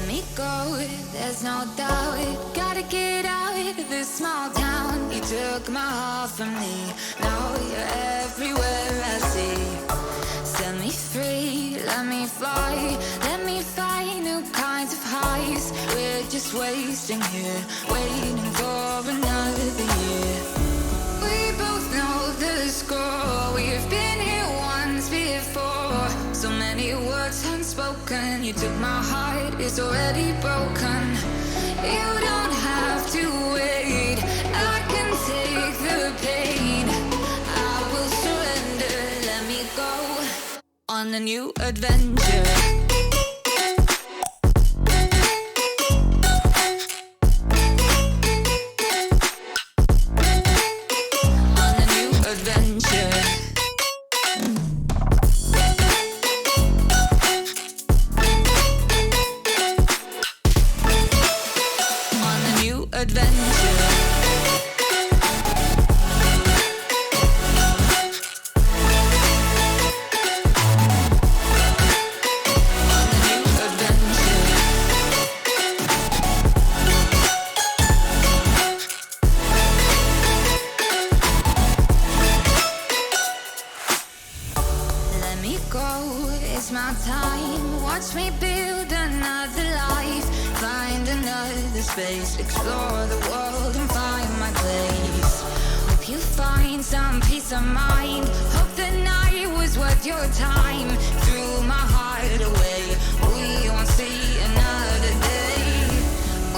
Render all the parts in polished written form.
me go, there's no doubt. Gotta get out of this small town. You took my heart from me, now you're everywhere I see. Set me free, let me fly, let me find new kinds of highs. We're just wasting here, waiting for another year. We both know the score, we've been here once before. So many words unspoken, you took my heart, it's already broken. You don't have to wait, I can take the pain. I will surrender, let me go on a new adventure. It's my time, watch me build another life. Find another space, explore the world and find my place. Hope you find some peace of mind. Hope the night was worth your time. Threw my heart away, we won't see another day.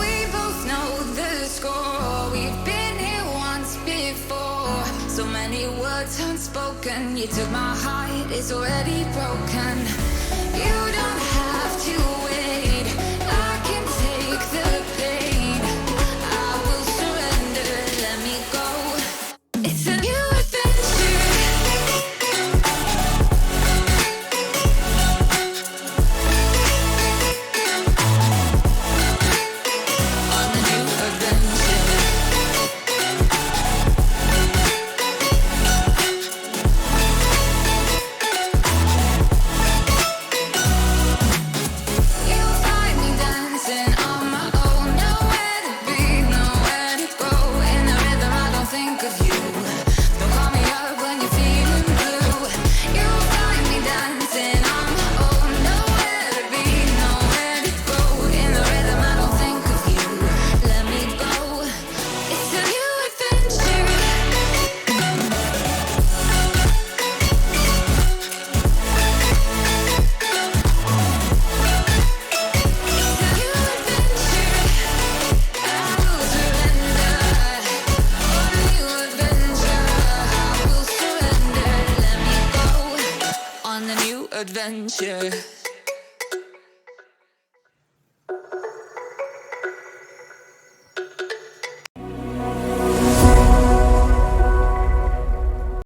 We both know the score, we've been here once before. So many words unspoken, you took my heart, it's already broken. You don't have to wait, I can take the pain. I will surrender, let me go. It's a new adventure. On a new adventure. Adventure.